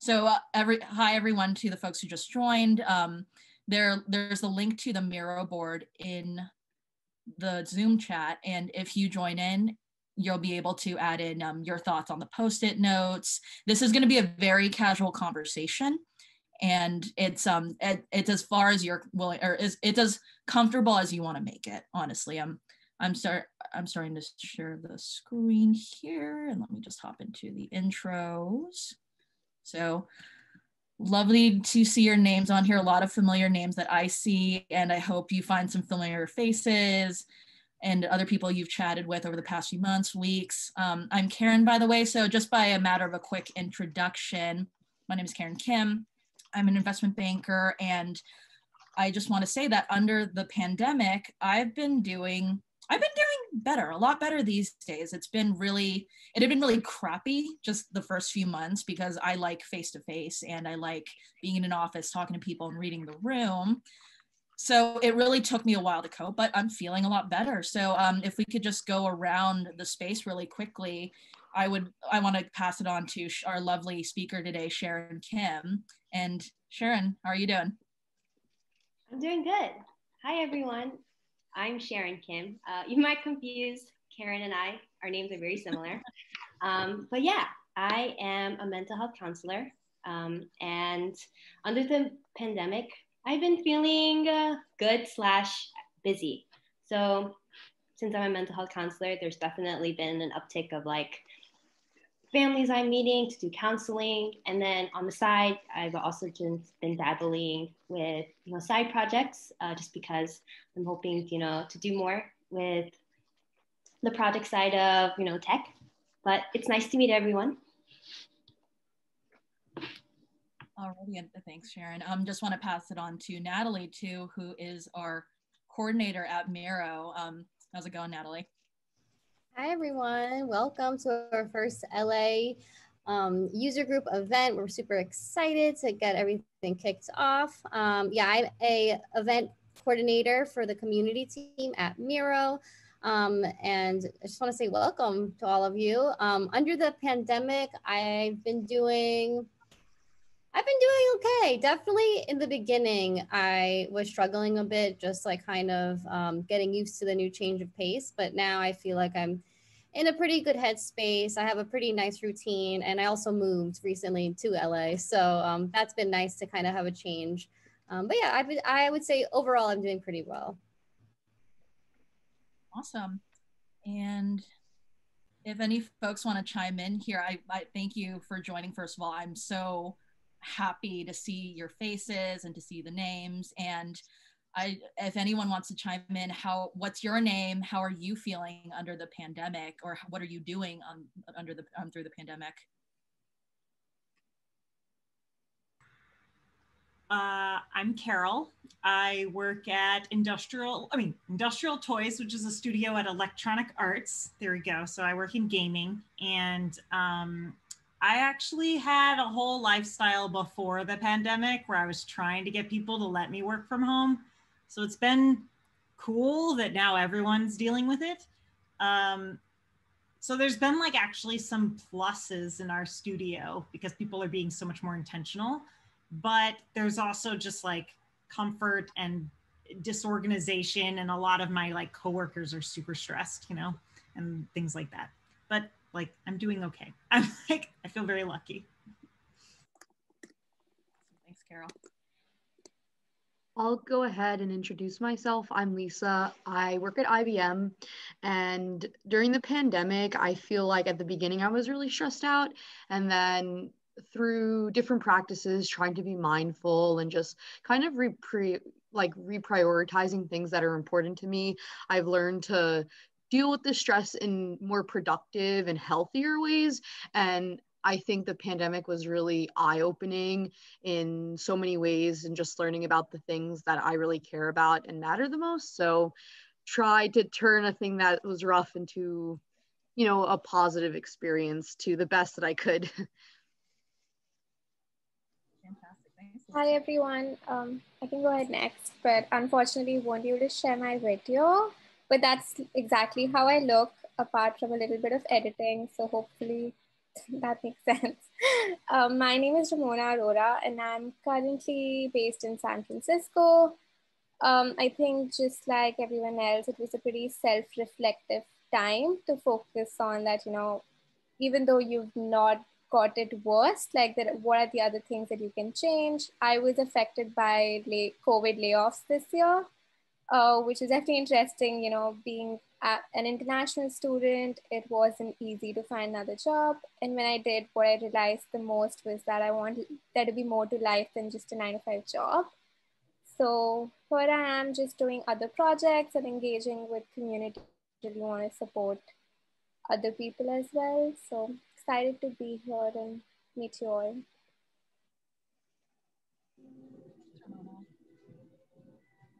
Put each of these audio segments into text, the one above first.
So hi everyone to the folks who just joined. There's a link to the Miro board in the Zoom chat, and if you join in, you'll be able to add in your thoughts on the post-it notes. This is going to be a very casual conversation, and it's as far as you're willing, or it's as comfortable as you want to make it. Honestly, I'm starting to share the screen here, and let me just hop into the intros. So lovely to see your names on here, a lot of familiar names that I see, and I hope you find some familiar faces and other people you've chatted with over the past few months, weeks. I'm Karen, by the way, so just by a matter of a quick introduction, my name is Sharon Kim. I'm an investment banker, and I just want to say that under the pandemic, I've been doing better, a lot better these days. It had been really crappy just the first few months because I like face-to-face and I like being in an office, talking to people and reading the room. So it really took me a while to cope, but I'm feeling a lot better. So if we could just go around the space really quickly, I want to pass it on to our lovely speaker today, Sharon Kim. And Sharon, how are you doing? I'm doing good. Hi, everyone. I'm Sharon Kim. You might confuse Karen and I. Our names are very similar. But yeah, I am a mental health counselor. And under the pandemic, I've been feeling good/busy. So since I'm a mental health counselor, there's definitely been an uptick of like families I'm meeting to do counseling. And then on the side, I've also just been dabbling with, side projects just because I'm hoping, to do more with the project side of, tech. But it's nice to meet everyone. Alrighty, thanks, Sharon. Just want to pass it on to Natalie too, who is our coordinator at Miro. How's it going, Natalie? Hi, everyone. Welcome to our first LA user group event. We're super excited to get everything kicked off. Yeah, I'm a event coordinator for the community team at Miro. And I just want to say welcome to all of you. Under the pandemic, I've been doing okay. Definitely in the beginning, I was struggling a bit, just like kind of getting used to the new change of pace. But now I feel like I'm in a pretty good headspace. I have a pretty nice routine, and I also moved recently to LA. So that's been nice to kind of have a change. But yeah, I would say overall, I'm doing pretty well. Awesome. And if any folks want to chime in here, I thank you for joining. First of all, I'm so happy to see your faces and to see the names. And if anyone wants to chime in, what's your name? How are you feeling under the pandemic, or what are you doing through the pandemic? I'm Carol. I work at Industrial Toys, which is a studio at Electronic Arts. There we go. So I work in gaming, and I actually had a whole lifestyle before the pandemic where I was trying to get people to let me work from home. So it's been cool that now everyone's dealing with it. So there's been like actually some pluses in our studio because people are being so much more intentional. But there's also just like comfort and disorganization, and a lot of my like coworkers are super stressed, and things like that. But like, I'm doing okay. I feel very lucky. Thanks, Carol. I'll go ahead and introduce myself. I'm Lisa. I work at IBM, and during the pandemic, I feel like at the beginning I was really stressed out, and then through different practices, trying to be mindful and just kind of reprioritizing things that are important to me, I've learned to deal with the stress in more productive and healthier ways. And I think the pandemic was really eye-opening in so many ways, and just learning about the things that I really care about and matter the most. So tried to turn a thing that was rough into, a positive experience to the best that I could. Hi everyone, I can go ahead next, but unfortunately won't be able to share my video, but that's exactly how I look apart from a little bit of editing, so hopefully that makes sense. My name is Ramona Arora, and I'm currently based in San Francisco. I think just like everyone else, it was a pretty self-reflective time to focus on that, even though you've not got it worse, like that, what are the other things that you can change? I was affected by COVID layoffs this year, which is definitely interesting. Being an international student, it wasn't easy to find another job. And when I did, what I realized the most was that I wanted there to be more to life than just a 9 to 5 job. So here I am just doing other projects and engaging with community. Really want to support other people as well. So excited to be here and meet you all.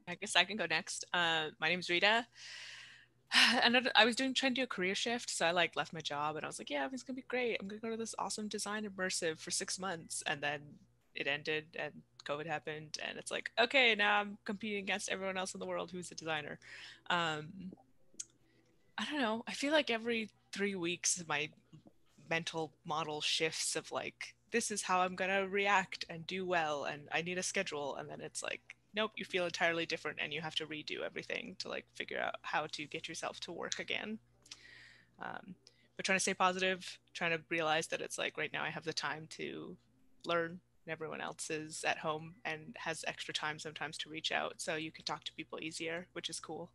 I guess I can go next. My name is Rita. And I was trying to do a career shift. So I left my job and I was like, yeah, it's going to be great. I'm going to go to this awesome design immersive for 6 months. And then it ended and COVID happened. And it's like, okay, now I'm competing against everyone else in the world who's a designer. I don't know. I feel like every 3 weeks, my mental model shifts of this is how I'm going to react and do well. And I need a schedule. And then it's like, nope, you feel entirely different and you have to redo everything to figure out how to get yourself to work again. But trying to stay positive, trying to realize that it's right now I have the time to learn and everyone else is at home and has extra time sometimes to reach out. So you can talk to people easier, which is cool.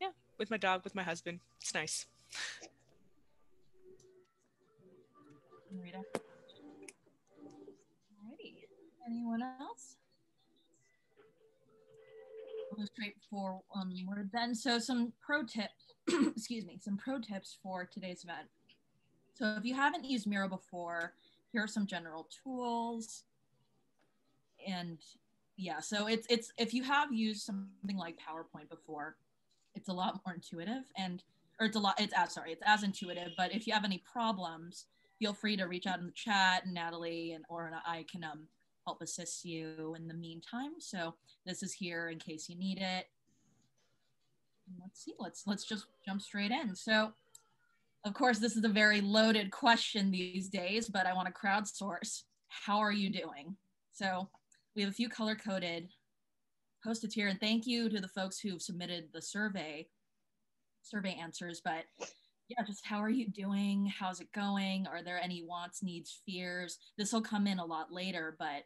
Yeah, with my dog, with my husband, it's nice. Rita. Alrighty. Anyone else? We'll go straight forward then. So some pro tips, excuse me, some pro tips for today's event. So if you haven't used Miro before, here are some general tools. And yeah, so it's if you have used something like PowerPoint before, it's a lot more intuitive it's as intuitive, but if you have any problems, feel free to reach out in the chat, and Natalie or I can help assist you in the meantime. So this is here in case you need it. And let's see, let's just jump straight in. So of course, this is a very loaded question these days, but I want to crowdsource. How are you doing? So we have a few color-coded posted here, and thank you to the folks who've submitted the survey answers. But yeah, just how are you doing? How's it going? Are there any wants, needs, fears? This will come in a lot later, but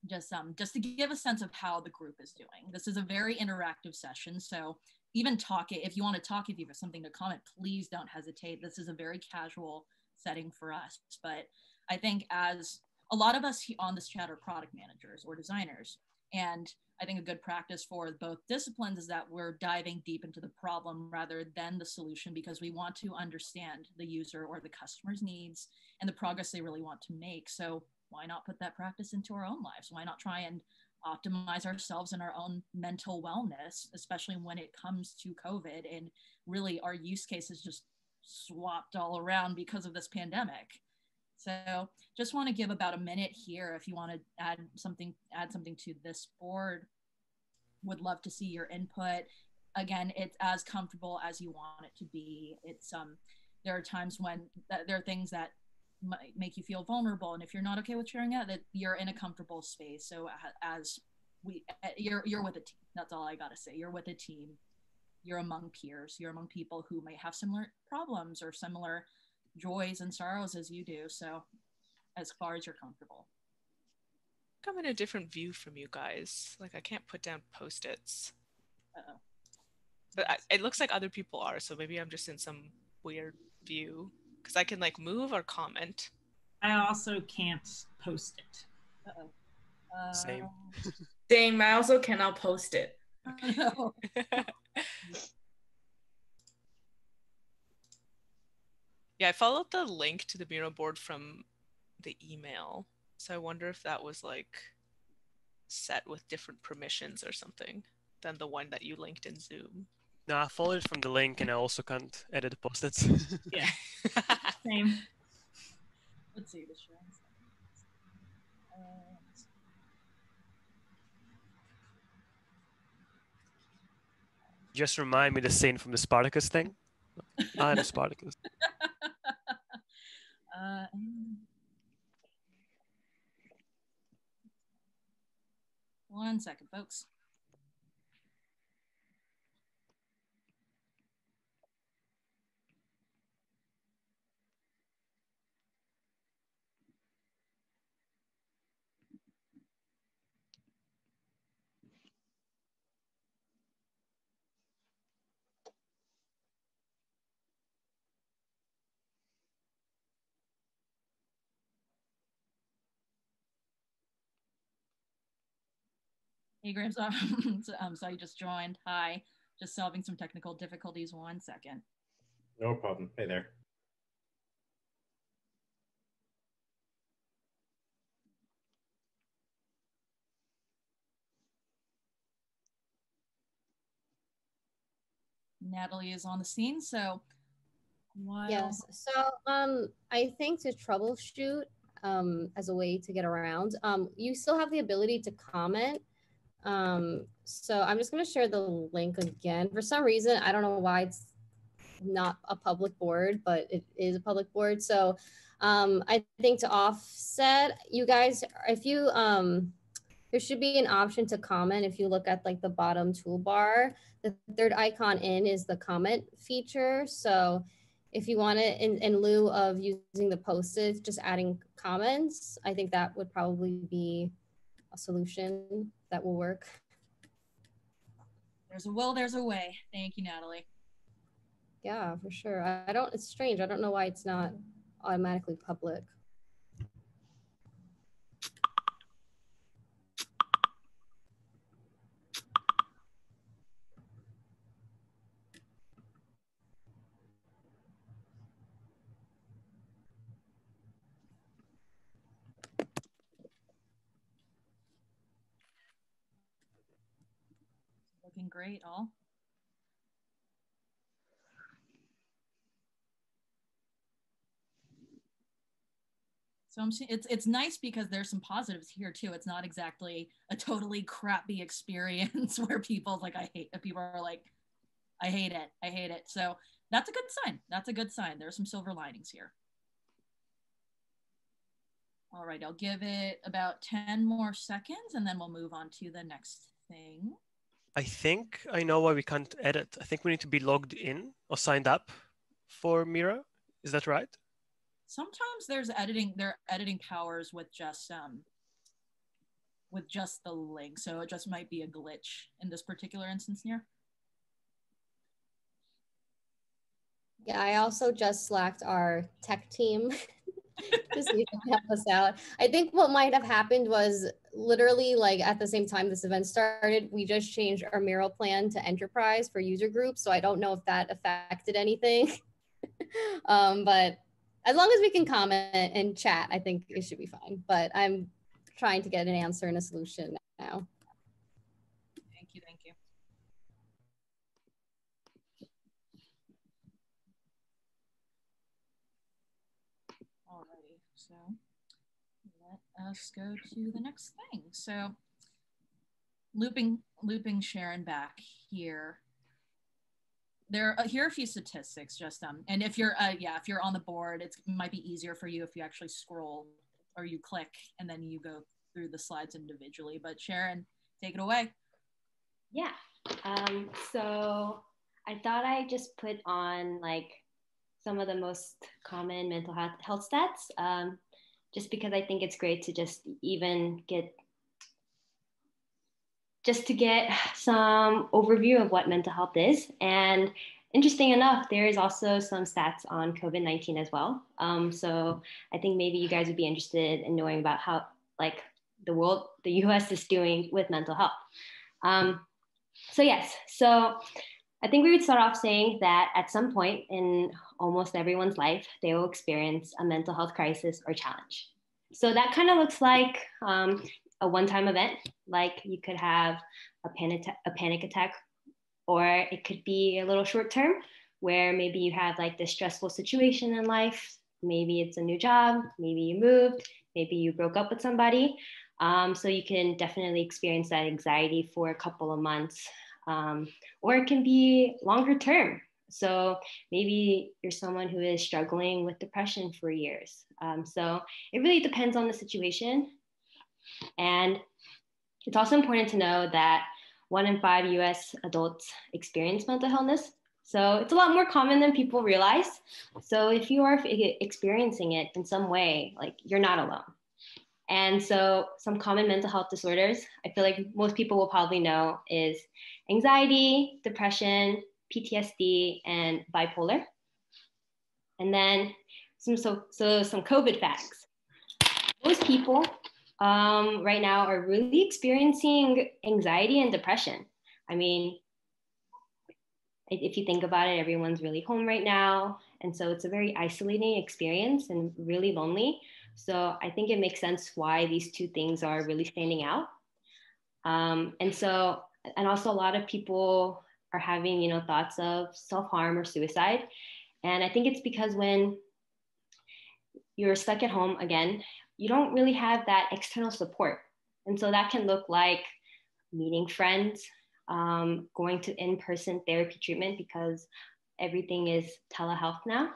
just to give a sense of how the group is doing. This is a very interactive session, so even if you want to talk, if you have something to comment, please don't hesitate. This is a very casual setting for us, but I think as a lot of us on this chat are product managers or designers, and I think a good practice for both disciplines is that we're diving deep into the problem rather than the solution, because we want to understand the user or the customer's needs and the progress they really want to make. So why not put that practice into our own lives? Why not try and optimize ourselves and our own mental wellness, especially when it comes to COVID and really our use cases just swapped all around because of this pandemic. So just want to give about a minute here if you want to add something to this board. Would love to see your input. Again, it's as comfortable as you want it to be. It's there are times when there are things that might make you feel vulnerable, and if you're not okay with sharing that you're in a comfortable space. So you're with a team. That's all I gotta say. You're with a team. You're among peers. You're among people who may have similar problems or similar joys and sorrows as you do. So as far as you're comfortable. I'm in a different view from you guys. I can't put down post-its. Uh-oh. But it looks like other people are, so maybe I'm just in some weird view, because I can move or comment. I also can't post it. Uh-oh. Same. I also cannot post it. Okay. No. Yeah, I followed the link to the Miro board from the email, so I wonder if that was set with different permissions or something than the one that you linked in Zoom. No, I followed it from the link, and I also can't edit the post-its. Yeah, same. Let's see the Sharon. Just remind me the scene from the Spartacus thing. I'm Spartacus. One second, folks. Hey, Grams, so you just joined. Hi, just solving some technical difficulties. 1 second. No problem. Hey there. Natalie is on the scene, so yes. So I think to troubleshoot as a way to get around, you still have the ability to comment. So I'm just going to share the link again. For some reason, I don't know why it's not a public board, but it is a public board. So I think to offset, you guys, if you there should be an option to comment. If you look at like the bottom toolbar, the third icon in is the comment feature. So if you want it in lieu of using the post-its, just adding comments, I think that would probably be a solution that will work. There's a will, there's a way. Thank you, Natalie. Yeah, for sure. It's strange. I don't know why it's not automatically public. Looking great, all. So it's nice because there's some positives here too. It's not exactly a totally crappy experience where people are like, I hate it. So that's a good sign. That's a good sign. There's some silver linings here. All right, I'll give it about 10 more seconds and then we'll move on to the next thing. I think I know why we can't edit. I think we need to be logged in or signed up for Miro. Is that right? Sometimes there are editing powers with just the link. So it just might be a glitch in this particular instance here. Yeah, I also just slacked our tech team to see if they can help us out. I think what might have happened was literally like at the same time this event started, we just changed our Miro plan to enterprise for user groups. So I don't know if that affected anything. But as long as we can comment and chat, I think it should be fine. But I'm trying to get an answer and a solution now. Thank you. Alrighty, so let us go to the next thing. So looping Sharon back here. Here are a few statistics just and if you're on the board, it might be easier for you if you actually scroll or you click and then you go through the slides individually. But Sharon, take it away. Yeah. So I thought I'd just put on like some of the most common mental health stats, just because I think it's great to just get some overview of what mental health is. And interesting enough, there is also some stats on COVID-19 as well. So I think maybe you guys would be interested in knowing about how like the US is doing with mental health. So I think we would start off saying that at some point in almost everyone's life, they will experience a mental health crisis or challenge. So that kind of looks like a one-time event, like you could have a panic attack, or it could be a little short-term where maybe you have like this stressful situation in life. Maybe it's a new job, maybe you moved, maybe you broke up with somebody. So you can definitely experience that anxiety for a couple of months, or it can be longer term. So maybe you're someone who is struggling with depression for years. So it really depends on the situation. And it's also important to know that 1 in 5 US adults experience mental illness. So it's a lot more common than people realize. So if you are experiencing it in some way, like, you're not alone. And so some common mental health disorders, I feel like most people will probably know, is anxiety, depression, PTSD, and bipolar. And then some COVID facts. Most people right now are really experiencing anxiety and depression. I mean, if you think about it, everyone's really home right now. And so it's a very isolating experience and really lonely. So I think it makes sense why these two things are really standing out. And also a lot of people are having, thoughts of self-harm or suicide. And I think it's because when you're stuck at home again, you don't really have that external support. And so that can look like meeting friends, going to in-person therapy treatment because everything is telehealth now,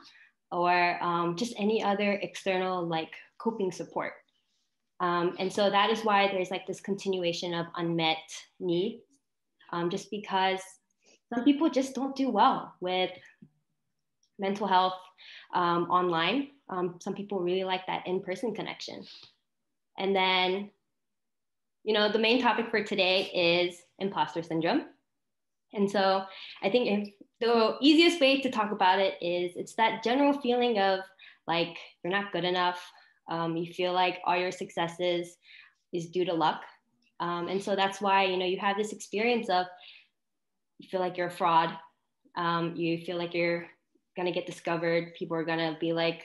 or just any other external like coping support. And so that is why there's like this continuation of unmet needs, just because some people just don't do well with mental health online. Some people really like that in-person connection. And then, the main topic for today is imposter syndrome. And so I think the easiest way to talk about it is it's that general feeling of like you're not good enough. You feel like all your successes is due to luck. And so that's why, you have this experience of you feel like you're a fraud. You feel like you're going to get discovered. People are going to be like,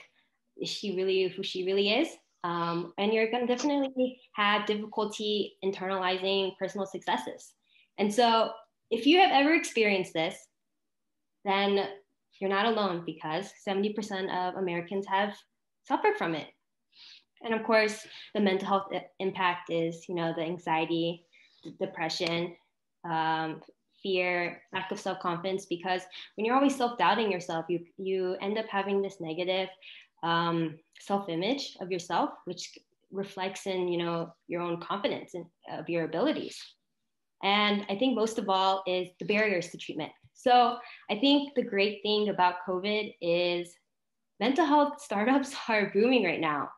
is she really who she really is? And you're going to definitely have difficulty internalizing personal successes. And so if you have ever experienced this, then you're not alone, because 70% of Americans have suffered from it. And of course, the mental health impact is, the anxiety, the depression, fear, lack of self-confidence, because when you're always self-doubting yourself, you end up having this negative self-image of yourself, which reflects in, your own confidence and of your abilities. And I think most of all is the barriers to treatment. So I think the great thing about COVID is mental health startups are booming right now.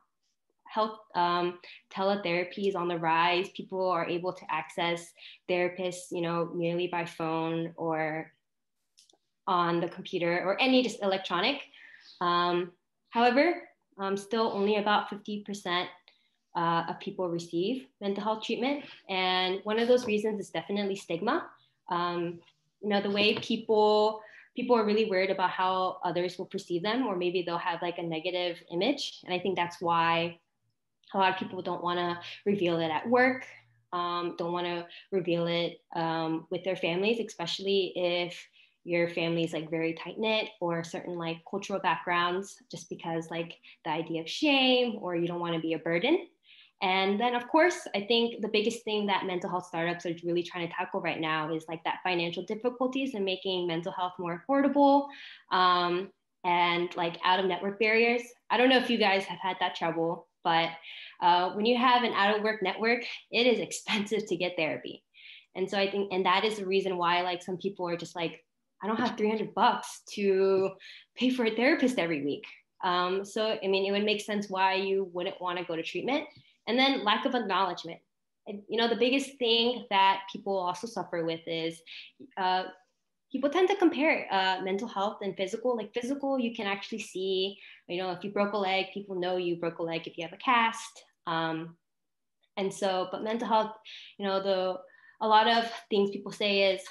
Health teletherapy is on the rise. People are able to access therapists, merely by phone or on the computer or any just electronic. However, still only about 50% of people receive mental health treatment. And one of those reasons is definitely stigma. The way people are really worried about how others will perceive them, or maybe they'll have like a negative image. And I think that's why a lot of people don't want to reveal it at work, don't want to reveal it with their families, especially if your family is like very tight knit or certain like cultural backgrounds, just because like the idea of shame, or you don't want to be a burden. And then of course, I think the biggest thing that mental health startups are really trying to tackle right now is like that financial difficulties and making mental health more affordable, and like out of network barriers. I don't know if you guys have had that trouble, but when you have an out of work network, it is expensive to get therapy. And so I think, and that is the reason why like some people are just like, I don't have $300 to pay for a therapist every week. So, I mean, it would make sense why you wouldn't want to go to treatment. And then lack of acknowledgement. And, the biggest thing that people also suffer with is people tend to compare mental health and physical. Like physical, you can actually see, if you broke a leg, people know you broke a leg if you have a cast. And so, but mental health, a lot of things people say is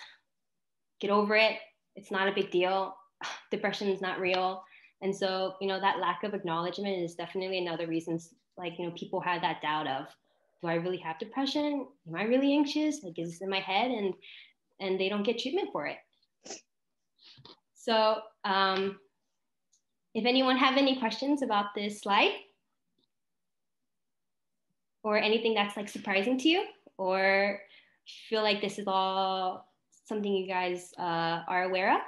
get over it. It's not a big deal. Depression is not real. And so, that lack of acknowledgement is definitely another reason, like, people have that doubt of, do I really have depression? Am I really anxious? Like, is this in my head? And they don't get treatment for it. So if anyone have any questions about this slide or anything that's like surprising to you, or feel like this is all something you guys are aware of?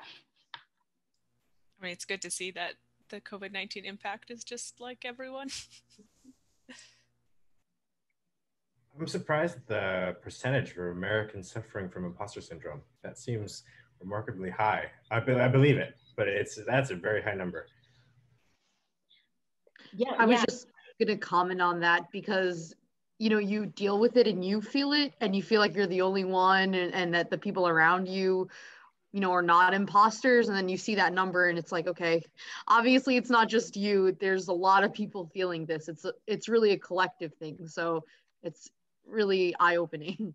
I mean, it's good to see that the COVID-19 impact is just like everyone. I'm surprised at the percentage of Americans suffering from imposter syndrome. That seems remarkably high. I believe it, but that's a very high number. Yeah, I was just going to comment on that because, you know, you deal with it and you feel it and you feel like you're the only one, and that the people around you, you know, are not imposters. And then you see that number and it's like, okay, obviously it's not just you. There's a lot of people feeling this. It's really a collective thing. So it's really eye-opening.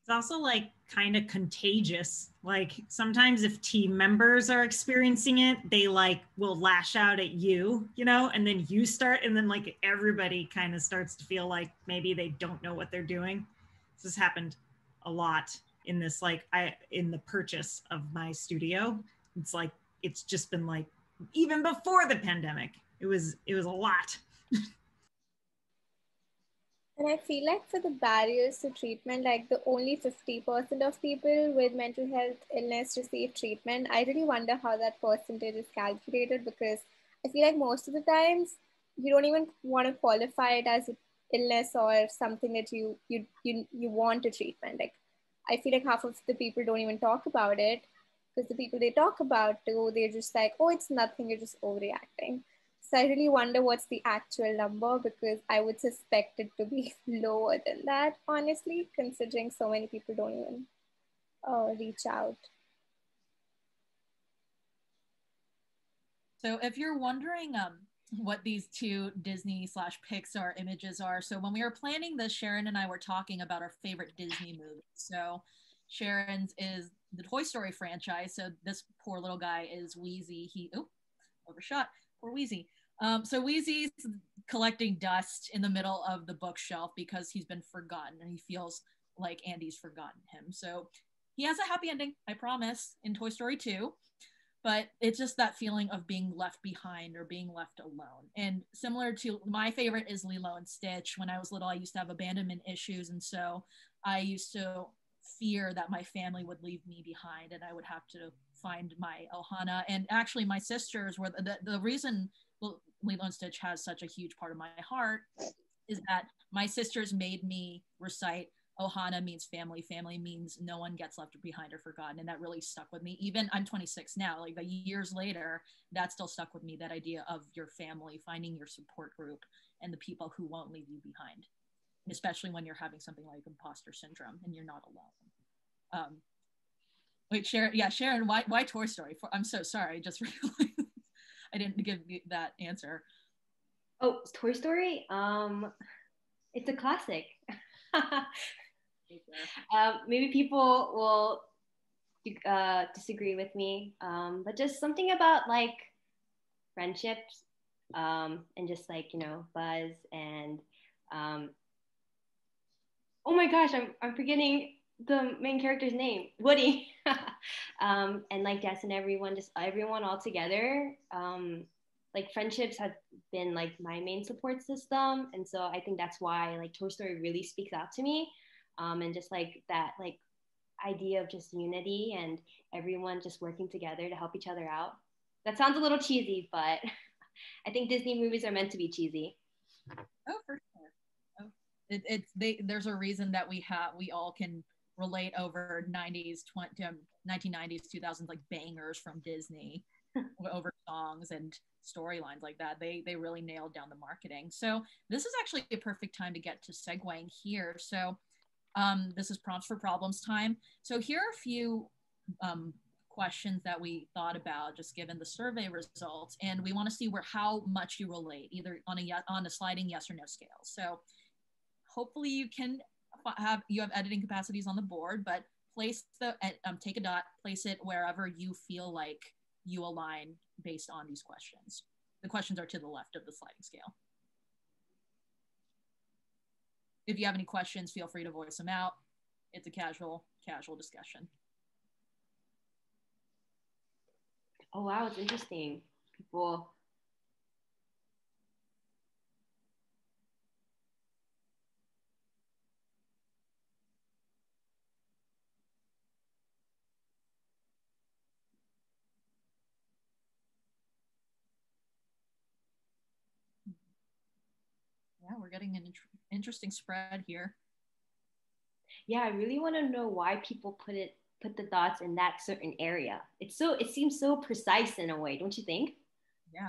It's also like kind of contagious. Like sometimes if team members are experiencing it, they like will lash out at you, you know, and then you start, and then like everybody kind of starts to feel like maybe they don't know what they're doing. This has happened a lot in this, like in the purchase of my studio. It's like, it's just been like, even before the pandemic, it was a lot. And I feel like for the barriers to treatment, like the only 50% of people with mental health illness receive treatment. I really wonder how that percentage is calculated, because I feel like most of the times you don't even want to qualify it as an illness or something that you want a treatment. Like I feel like half of the people don't even talk about it, because the people they talk about, they're just like, oh, it's nothing, you're just overreacting. So I really wonder what's the actual number, because I would suspect it to be lower than that, honestly, considering so many people don't even reach out. So if you're wondering what these two Disney/Pixar images are, so when we were planning this, Sharon and I were talking about our favorite Disney movies. So Sharon's is the Toy Story franchise. So this poor little guy is Wheezy. Overshot. Poor Wheezy. So Wheezy's collecting dust in the middle of the bookshelf because he's been forgotten and he feels like Andy's forgotten him. So he has a happy ending, I promise, in Toy Story 2. But it's just that feeling of being left behind or being left alone. And similar to my favorite is Lilo and Stitch. When I was little, I used to have abandonment issues. And so I used to fear that my family would leave me behind and I would have to find my Ohana. And actually my sisters were the reason Lilo and Stitch has such a huge part of my heart is that my sisters made me recite Ohana means family. Family means no one gets left behind or forgotten. And that really stuck with me. Even I'm 26 now, like the years later, that still stuck with me, that idea of your family, finding your support group and the people who won't leave you behind, especially when you're having something like imposter syndrome and you're not alone. Wait, Sharon, why Toy Story? I'm so sorry. Just realized I didn't give you that answer. Oh, Toy Story? It's a classic. Maybe people will disagree with me, but just something about like friendships, and just like, you know, Buzz and oh my gosh, I'm forgetting the main character's name, Woody. And like Jess and everyone all together. Like friendships have been like my main support system, and so I think that's why like Toy Story really speaks out to me, and just like that like idea of just unity and everyone just working together to help each other out. That sounds a little cheesy, but I think Disney movies are meant to be cheesy. Oh, for sure. There's a reason that we all can relate over 1990s 2000s like bangers from Disney over songs and storylines like that. They really nailed down the marketing. So this is actually a perfect time to get to segueing here. So this is prompts for problems time. So here are a few questions that we thought about just given the survey results, and we want to see how much you relate, either on a sliding yes or no scale. So hopefully you have editing capacities on the board, but take a dot, place it wherever you feel like you align based on these questions. The questions are to the left of the sliding scale. If you have any questions, feel free to voice them out. It's a casual discussion. Oh wow, it's interesting. People. we're getting an interesting spread here. Yeah, I really want to know why people put the dots in that certain area. It seems so precise in a way, don't you think? Yeah.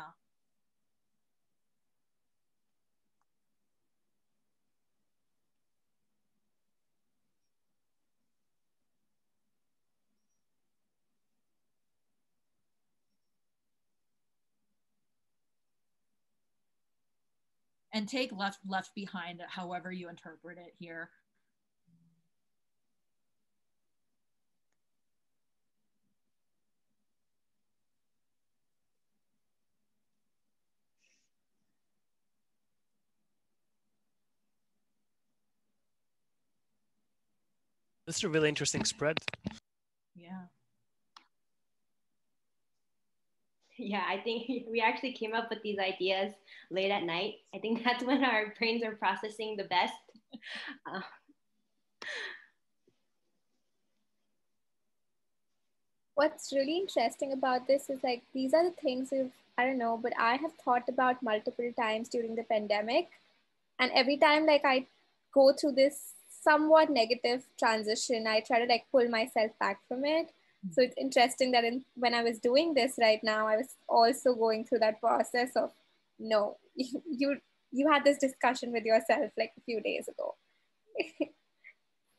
And take left behind however you interpret it here. This is a really interesting spread. Yeah. Yeah, I think we actually came up with these ideas late at night. I think that's when our brains are processing the best. What's really interesting about this is like these are the things I don't know, but I have thought about multiple times during the pandemic. And every time like I go through this somewhat negative transition, I try to like pull myself back from it. So it's interesting that when I was doing this right now, I was also going through that process of no, you had this discussion with yourself like a few days ago.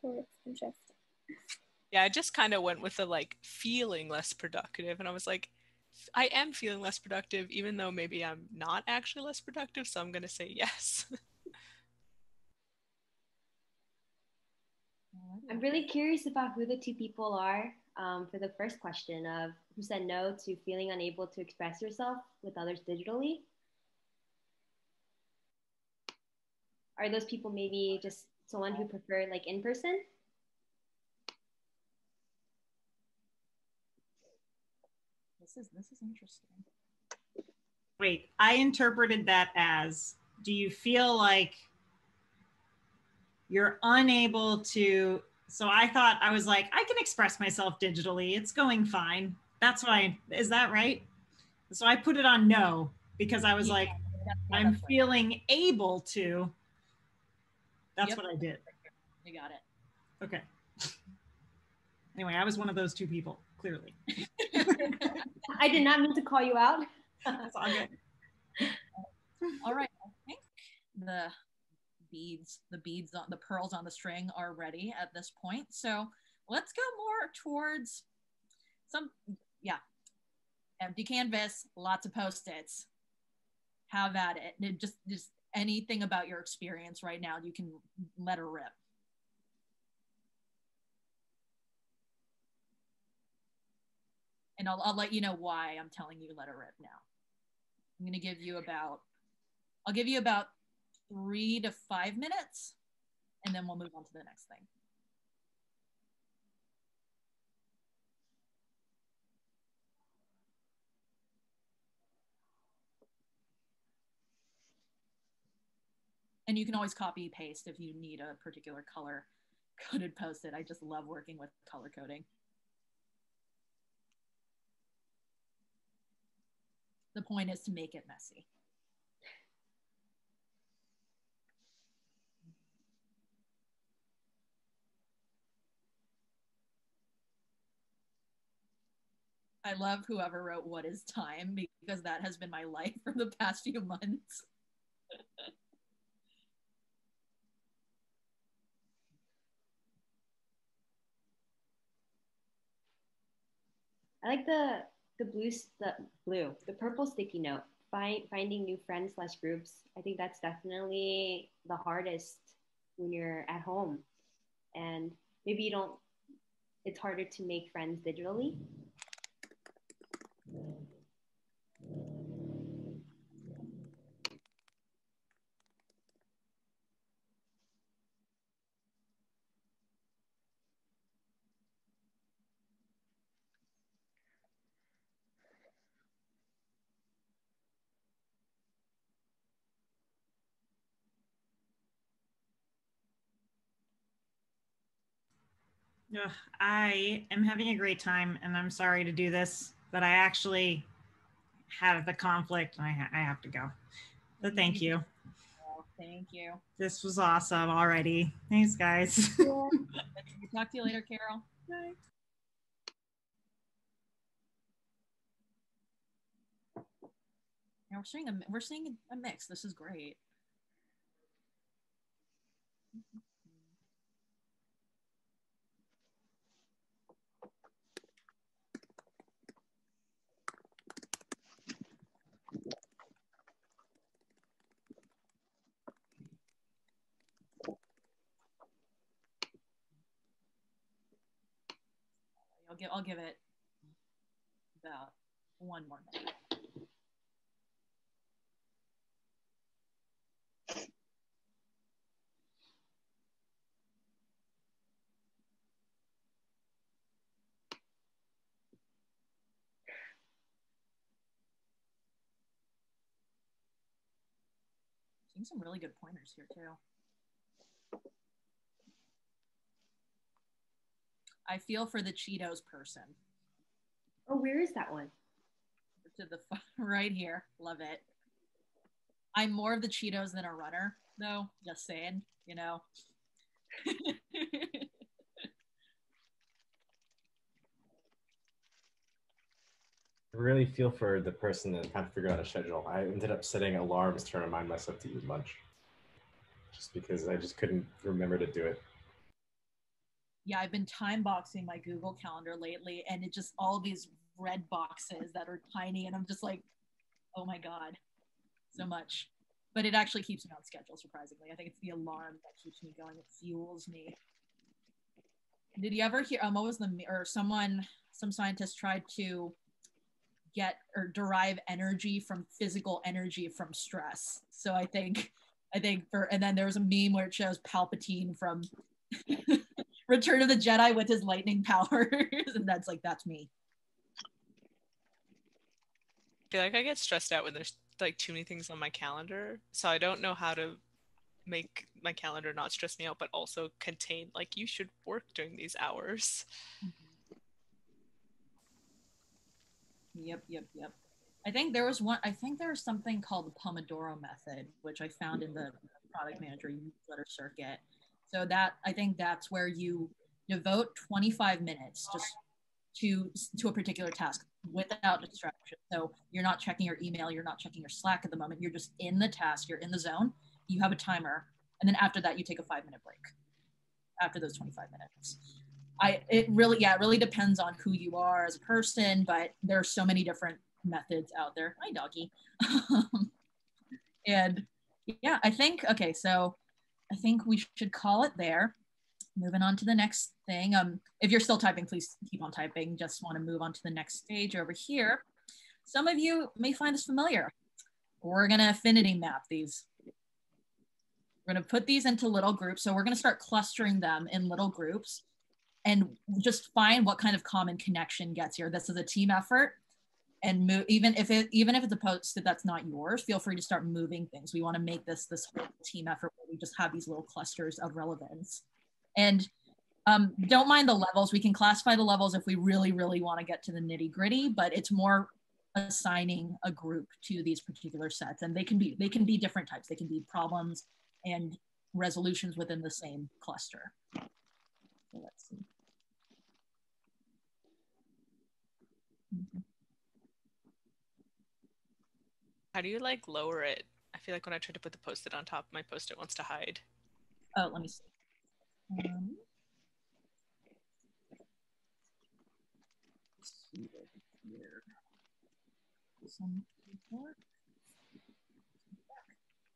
So it's interesting. Yeah, I just kind of went with the like feeling less productive, and I was like, I am feeling less productive, even though maybe I'm not actually less productive. So I'm going to say yes. I'm really curious about who the two people are for the first question of who said no to feeling unable to express yourself with others digitally. Are those people maybe just someone who prefer like in person? This is interesting. Wait, I interpreted that as, do you feel like you're unable to, so I was like, I can express myself digitally. It's going fine. That's what is that right? So I put it on no, because I was like, I'm feeling able to. That's what I did. You got it. Okay. Anyway, I was one of those two people, clearly. I did not mean to call you out. That's all good. All right. I think the pearls on the string are ready at this point. So let's go more towards empty canvas, lots of Post-its. Have at it. Just anything about your experience right now, you can let her rip. And I'll let you know why I'm telling you let her rip now. I'm going to give you about 3 to 5 minutes, and then we'll move on to the next thing. And you can always copy paste if you need a particular color coded Post-it. I just love working with color coding. The point is to make it messy. I love whoever wrote "What is time?" because that has been my life for the past few months. I like the purple sticky note. Finding new friends / groups. I think that's definitely the hardest when you're at home, and maybe you don't. It's harder to make friends digitally. Ugh, I am having a great time, and I'm sorry to do this, but I actually have the conflict, and I have to go. So thank you. Thank you. This was awesome already. Thanks, guys. Yeah. Talk to you later, Carol. Bye. Yeah, we're seeing a mix. This is great. I'll give it about 1 more minute. Seeing some really good pointers here too. I feel for the Cheetos person. Oh, where is that one? To the right here. Love it. I'm more of the Cheetos than a runner, though. Just saying, you know. I really feel for the person that can't figure out a schedule. I ended up setting alarms to remind myself to eat lunch, just because I just couldn't remember to do it. Yeah, I've been time boxing my Google Calendar lately, and it just all these red boxes that are tiny, and I'm just like, oh my God, so much. But it actually keeps me on schedule, surprisingly. I think it's the alarm that keeps me going. It fuels me. Did you ever hear, what was some scientist tried to get or derive energy from physical energy from stress. So I think and then there was a meme where it shows Palpatine from Return of the Jedi with his lightning powers. And that's me. I feel like I get stressed out when there's like too many things on my calendar. So I don't know how to make my calendar not stress me out, but also contain, like, you should work during these hours. Yep. I think there was something called the Pomodoro Method, which I found in the product manager newsletter circuit. So I think that's where you devote 25 minutes just to a particular task without distraction. So you're not checking your email, you're not checking your Slack at the moment, you're just in the task, you're in the zone, you have a timer, and then after that you take a 5-minute break after those 25 minutes. It really depends on who you are as a person, but there are so many different methods out there. Hi, doggy. And yeah, so I think we should call it there. Moving on to the next thing. If you're still typing, please keep on typing. Just want to move on to the next stage over here. Some of you may find this familiar. We're going to affinity map these. We're going to put these into little groups. So we're going to start clustering them in little groups and just find what kind of common connection gets here. This is a team effort, and move, even if it's a post that's not yours, feel free to start moving things. We want to make this whole team effort where we just have these little clusters of relevance. And don't mind the levels. We can classify the levels if we really, really want to get to the nitty gritty, but it's more assigning a group to these particular sets. And they can be different types. They can be problems and resolutions within the same cluster. So let's see. How do you like lower it? I feel like when I try to put the post-it on top, my post-it wants to hide. Oh, let me see.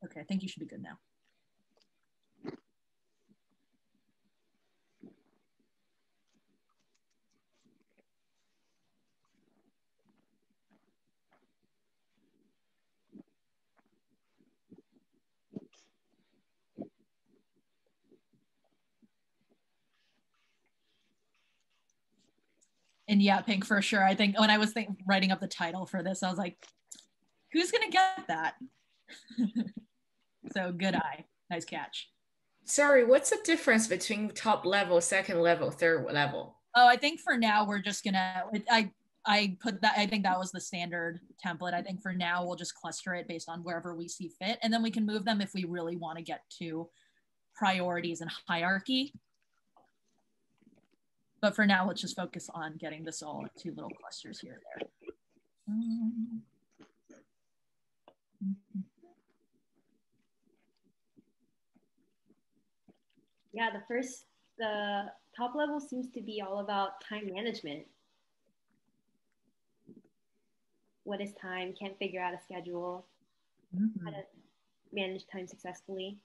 Okay, I think you should be good now. And yeah, Pink, for sure. I think when I was writing up the title for this, I was like, who's gonna get that? So good eye, nice catch. Sorry, what's the difference between top level, second level, third level? Oh, I think for now we're just gonna, I put that, I think that was the standard template. I think for now we'll just cluster it based on wherever we see fit, and then we can move them if we really want to get to priorities and hierarchy. But for now, let's just focus on getting this all into little clusters here and there. Yeah, the top level seems to be all about time management. What is time? Can't figure out a schedule. How to manage time successfully.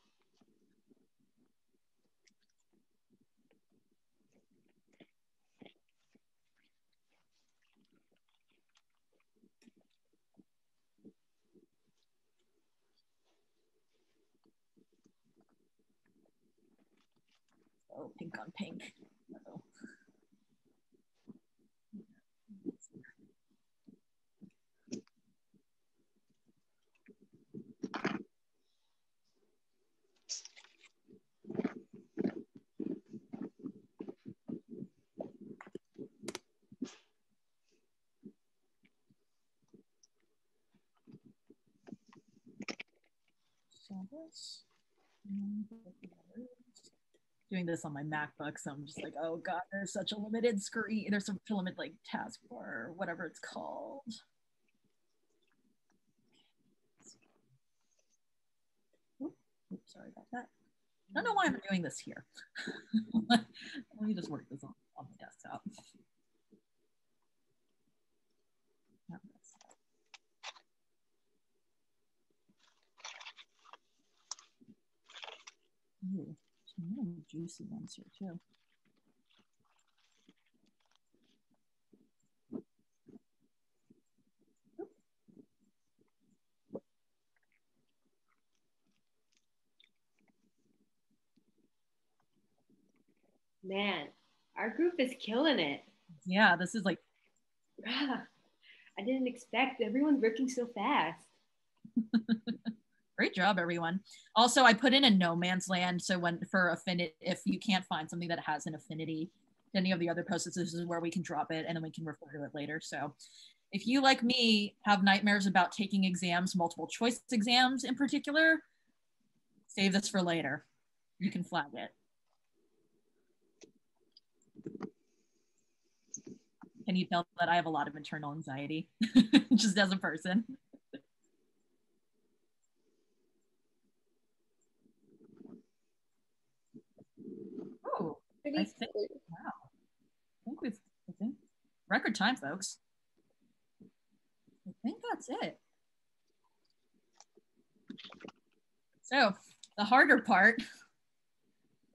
Oh, pink on pink. Uh-oh. Doing this on my MacBook, so I'm just like, oh god, there's such a limited screen. There's such a limited like taskbar or whatever it's called. Oops, sorry about that. I don't know why I'm doing this here. Let me just work this on the desktop. Ooh, some really juicy ones here too. Man, our group is killing it. Yeah, this is like, I didn't expect everyone's working so fast. great job, everyone. Also, I put in a no man's land. So when for affinity, if you can't find something that has an affinity to any of the other posts, this is where we can drop it and then we can refer to it later. So if you, like me, have nightmares about taking exams, multiple choice exams in particular, save this for later. You can flag it. Can you tell that I have a lot of internal anxiety just as a person? Oh, I think, wow. I think record time, folks. I think that's it. So the harder part,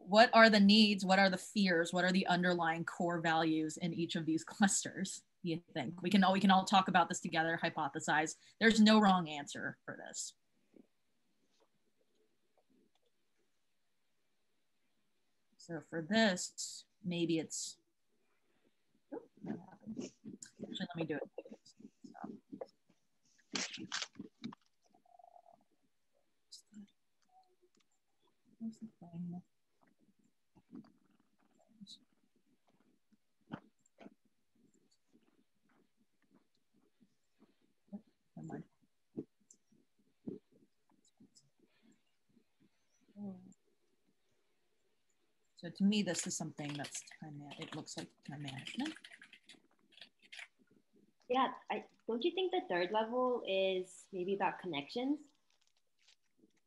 what are the needs? What are the fears? What are the underlying core values in each of these clusters? Do you think we can all talk about this together, hypothesize? There's no wrong answer for this. So for this, maybe it's, oh, that happened. Actually, let me do it. Where's the thing? Never mind. So to me, this is something that's it looks like time management. Yeah, don't you think the third level is maybe about connections?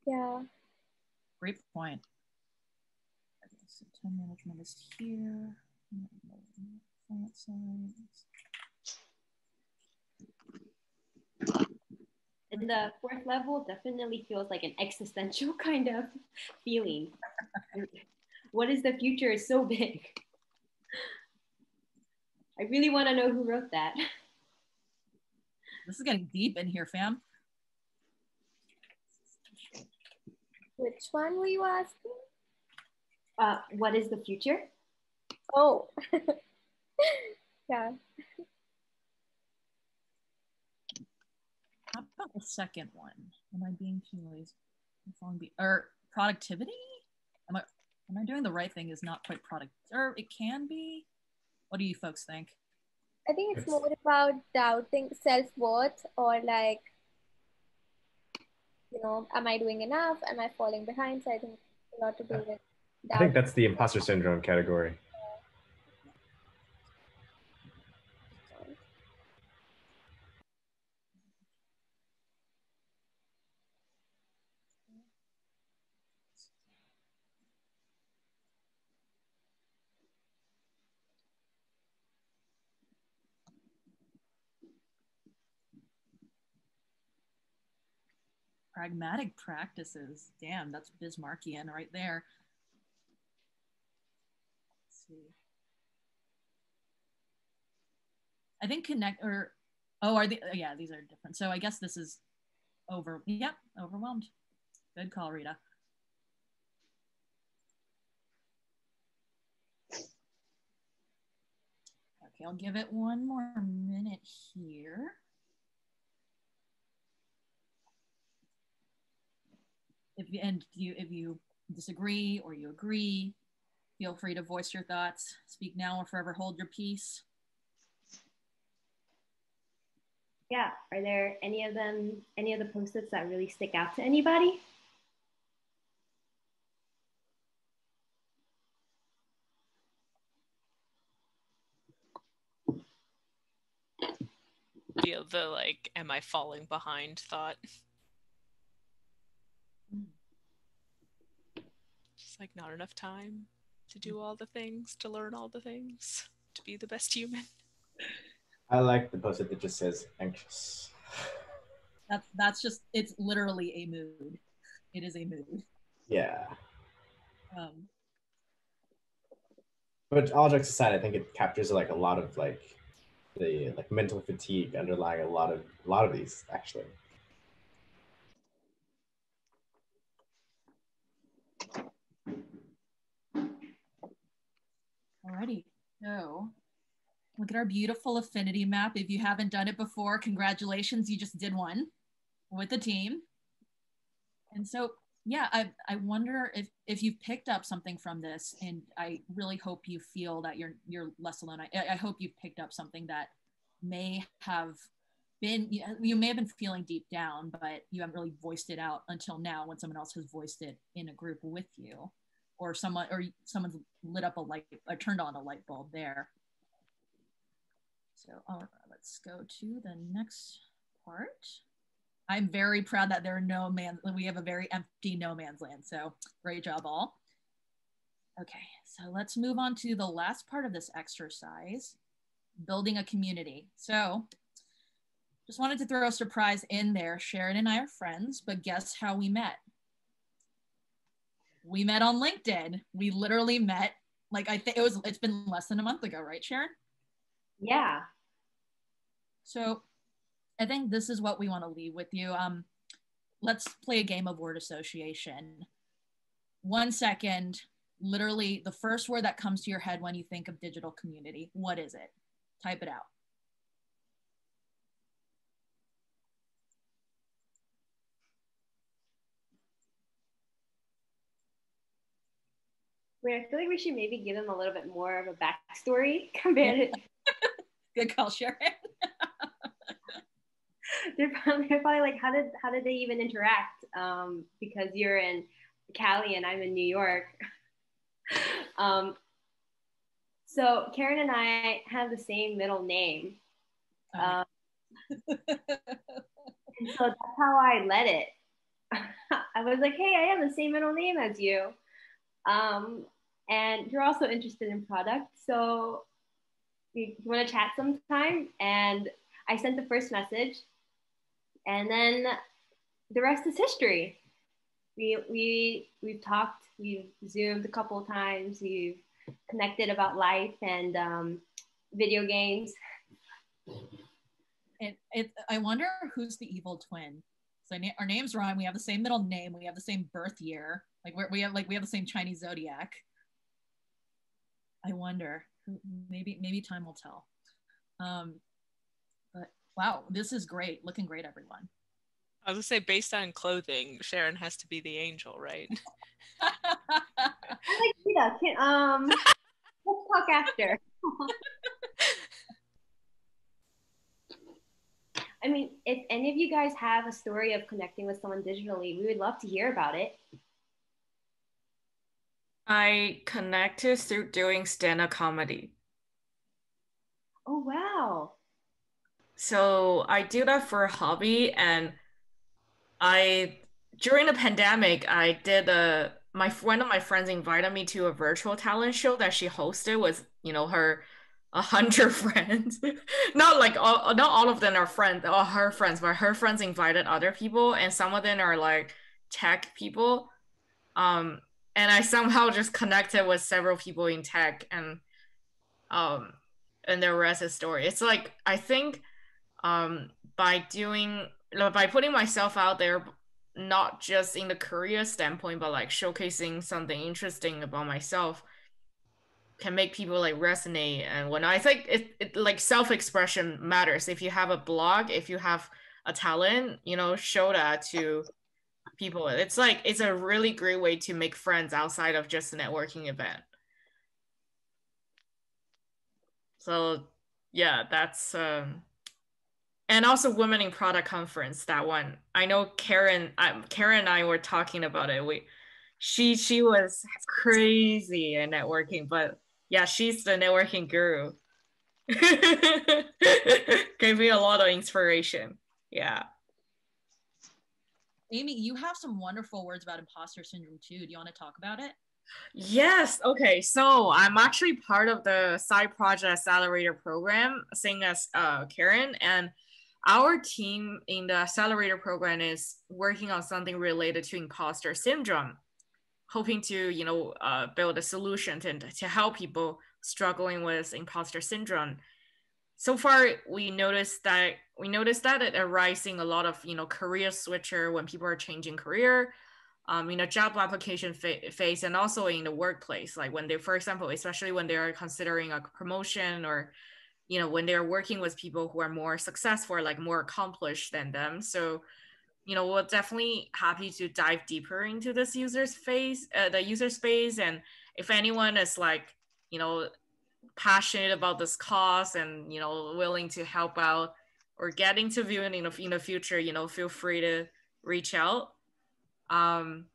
Yeah. Great point. Okay, so time management is here. And the fourth level definitely feels like an existential kind of feeling. What is the future is so big. I really want to know who wrote that. This is getting deep in here, fam. Which one were you asking? What is the future? Oh, yeah. How about the second one? Am I being too lazy? Or productivity? Am I doing the right thing? Is not quite product, or it can be. What do you folks think? I think it's more about doubting self-worth, or like, am I doing enough? Am I falling behind? So I think a lot to do with I think doubt. that's the imposter syndrome category. Pragmatic practices. Damn, that's Bismarckian right there. Let's see. I think yeah, these are different. So I guess this is overwhelmed. Good call, Rita. Okay, I'll give it one more minute here. If you disagree or you agree, feel free to voice your thoughts. Speak now or forever hold your peace. Yeah, are there any of the post-its that really stick out to anybody? The like, am I falling behind thought. Just like not enough time to do all the things, to learn all the things, to be the best human. I like the post-it that just says anxious. That's just, it's literally a mood. It is a mood. Yeah. But all jokes aside, I think it captures like a lot of like the like mental fatigue underlying a lot of these actually. Alrighty, so look at our beautiful affinity map. If you haven't done it before, congratulations, you just did one with the team. And so, yeah, I wonder if you've picked up something from this, and I really hope you feel that you're less alone. I hope you've picked up something that may have been, you may have been feeling deep down, but you haven't really voiced it out until now when someone else has voiced it in a group with you, or someone's lit up a light or turned on a light bulb there. So let's go to the next part. I'm very proud that we have a very empty no man's land. So great job all. Okay, so let's move on to the last part of this exercise, building a community. So just wanted to throw a surprise in there. Sharon and I are friends, but guess how we met? We met on LinkedIn. We literally met, like, it's been less than a month ago, right, Sharon? Yeah. So I think this is what we want to leave with you. Let's play a game of word association. 1 second, literally the first word that comes to your head when you think of digital community. What is it? Type it out. Wait, I feel like we should maybe give them a little bit more of a backstory compared to. Good call, Sharon. They're probably like, how did they even interact? Because you're in Cali and I'm in New York. So Karen and I have the same middle name. And so that's how I led it. I was like, hey, I have the same middle name as you. And you're also interested in product. So you want to chat sometime? And I sent the first message. And then the rest is history. We've talked, we've Zoomed a couple of times, we've connected about life and video games. I wonder who's the evil twin. So our names rhyme. We have the same middle name. We have the same birth year. We have the same Chinese zodiac. I wonder. Maybe time will tell. But wow, this is great. Looking great, everyone. I was gonna say, based on clothing, Sharon has to be the angel, right? I like Rita. Let's talk after. I mean, if any of you guys have a story of connecting with someone digitally, we would love to hear about it. I connected through doing stand-up comedy. Oh, wow. So I do that for a hobby, and I during the pandemic, I did one of my friends invited me to a virtual talent show that she hosted with, her 100 friends. Not all of them are friends or her friends, but her friends invited other people, and some of them are like tech people. Um, and I somehow just connected with several people in tech, um, and the rest is story. It's like I think um, by putting myself out there, not just in the career standpoint, but like showcasing something interesting about myself, can make people like resonate. And when I think it like self-expression matters. If you have a blog, if you have a talent, show that to people. It's a really great way to make friends outside of just a networking event. So yeah, that's and also Women in Product Conference, that one. I know Karen and I were talking about it. She was crazy in networking, but yeah, she's the networking guru. Gave me a lot of inspiration. Yeah. Amy, you have some wonderful words about imposter syndrome too. Do you want to talk about it? Yes. Okay. So I'm actually part of the side project accelerator program, same as Karen, and our team in the accelerator program is working on something related to imposter syndrome, hoping to build a solution to help people struggling with imposter syndrome. So far, we noticed that it arising a lot of career switcher when people are changing career, job application phase, and also in the workplace, like when they, for example, especially when they are considering a promotion, or when they're working with people who are more successful or like more accomplished than them. So we're definitely happy to dive deeper into this the user space. And if anyone is like passionate about this cause and willing to help out or get interviewed in the future, feel free to reach out. I'll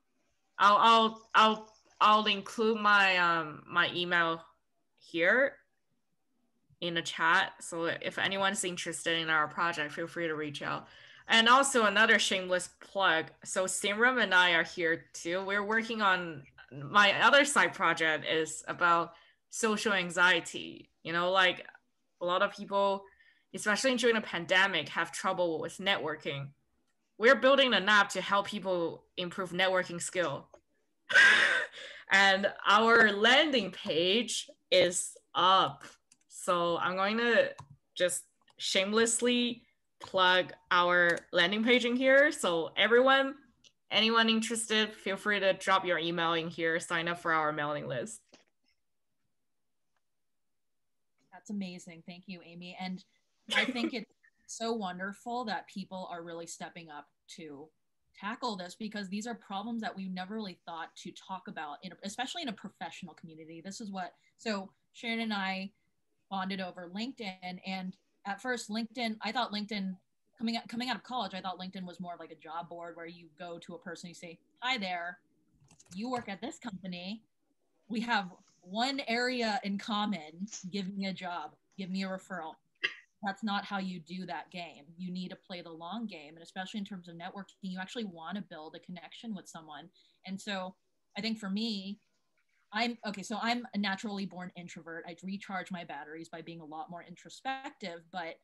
include my email here in the chat, so if anyone's interested in our project, feel free to reach out. And also another shameless plug, so Simram and I are here too. We're working on my other side project is about social anxiety. Like a lot of people, especially during the pandemic, have trouble with networking. We're building an app to help people improve networking skill. And our landing page is up. So I'm going to just shamelessly plug our landing page in here. So anyone interested, feel free to drop your email in here, sign up for our mailing list. That's amazing. Thank you, Amy. And I think it's so wonderful that people are really stepping up to tackle this, because these are problems that we never really thought to talk about, especially in a professional community. So Sharon and I bonded over LinkedIn, and at first I thought LinkedIn, coming out of college, I thought LinkedIn was more of like a job board where you go to a person, you say, hi there, you work at this company, we have one area in common, give me a job, give me a referral. That's not how you do that game. You need to play the long game. And especially in terms of networking, you actually want to build a connection with someone. And so I think for me, I'm a naturally born introvert. I recharge my batteries by being a lot more introspective, but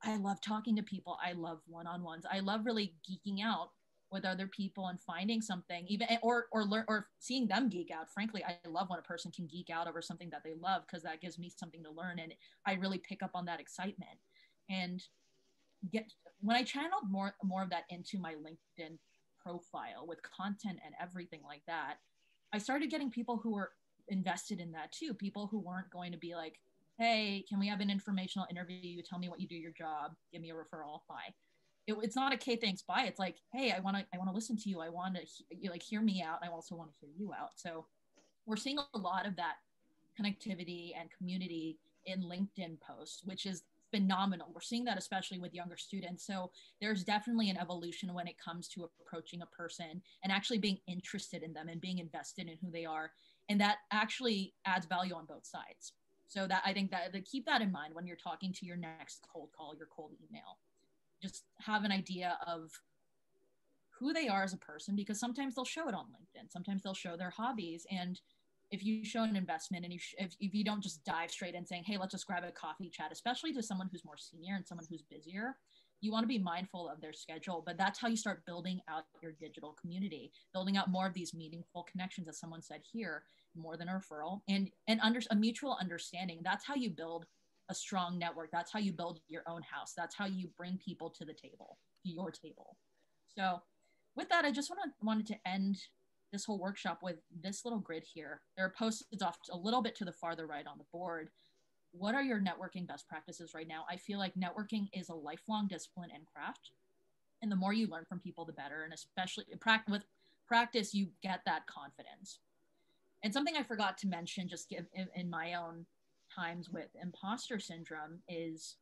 I love talking to people. I love one-on-ones. I love really geeking out with other people and finding something, even or learn, or seeing them geek out. Frankly, I love when a person can geek out over something that they love, because that gives me something to learn, and I really pick up on that excitement. And when I channeled more of that into my LinkedIn profile with content and everything like that, I started getting people who were invested in that too. People who weren't going to be like, hey, can we have an informational interview? Tell me what you do your job. Give me a referral. Bye. It's not a okay, thanks, bye. It's like, hey, I want to listen to you. I want to hear me out. I also want to hear you out. So we're seeing a lot of that connectivity and community in LinkedIn posts, which is phenomenal. We're seeing that especially with younger students. So there's definitely an evolution when it comes to approaching a person and actually being interested in them and being invested in who they are. And that actually adds value on both sides. So that I think that keep that in mind when you're talking to your next cold call, your cold email. Just have an idea of who they are as a person, because sometimes they'll show it on LinkedIn. Sometimes they'll show their hobbies. And if you show an investment and if you don't just dive straight in saying, hey, let's just grab a coffee chat, especially to someone who's more senior and someone who's busier, you want to be mindful of their schedule. But that's how you start building out your digital community, building out more of these meaningful connections, as someone said here, more than a referral, and under a mutual understanding. That's how you build a strong network. That's how you build your own house. That's how you bring people to the table, to your table. So with that, I just wanted to end this whole workshop with this little grid here. There are post-its off a little bit to the farther right on the board. What are your networking best practices right now? I feel like networking is a lifelong discipline and craft. And the more you learn from people, the better. And especially with practice, you get that confidence. And something I forgot to mention just in my own times with imposter syndrome is,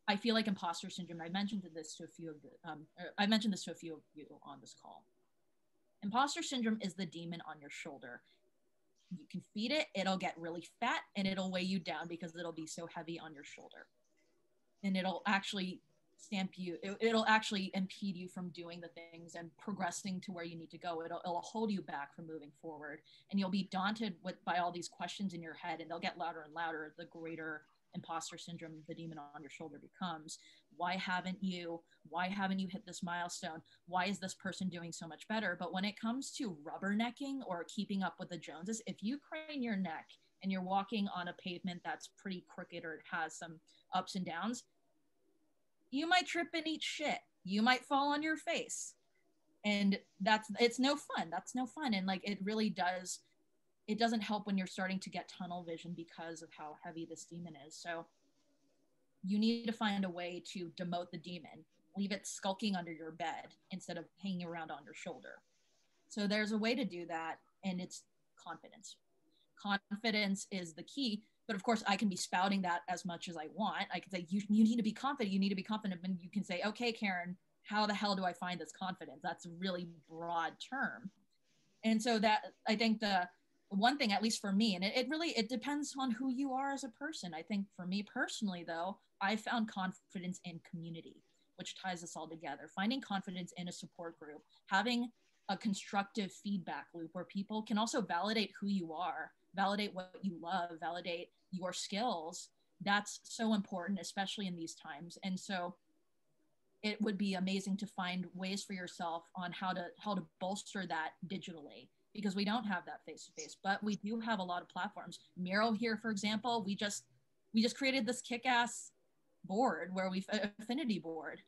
I feel like imposter syndrome, I mentioned this to a few of you on this call. Imposter syndrome is the demon on your shoulder. You can feed it, it'll get really fat, and it'll weigh you down because it'll be so heavy on your shoulder. And it'll actually stamp you, it'll actually impede you from doing the things and progressing to where you need to go. It'll hold you back from moving forward. And you'll be daunted by all these questions in your head, and they'll get louder and louder the greater imposter syndrome, the demon on your shoulder, becomes. Why haven't you hit this milestone? Why is this person doing so much better? But when it comes to rubbernecking or keeping up with the Joneses, if you crane your neck and you're walking on a pavement that's pretty crooked or it has some ups and downs, you might trip and eat shit. You might fall on your face. And it's no fun. That's no fun. And like, it doesn't help when you're starting to get tunnel vision because of how heavy this demon is. So you need to find a way to demote the demon, leave it skulking under your bed instead of hanging around on your shoulder. So there's a way to do that, and it's confidence. Confidence is the key. But of course, I can be spouting that as much as I want. I can say, you need to be confident. You need to be confident. And you can say, okay, Karen, how the hell do I find this confidence? That's a really broad term. And so that, I think the one thing, at least for me, and it depends on who you are as a person. I think for me personally, though, I found confidence in community, which ties us all together. Finding confidence in a support group, having a constructive feedback loop where people can also validate who you are, validate what you love, validate your skills. That's so important, especially in these times. And so it would be amazing to find ways for yourself on how to bolster that digitally, because we don't have that face-to-face, but we do have a lot of platforms. Miro here, for example, we just created this kick-ass board where affinity board.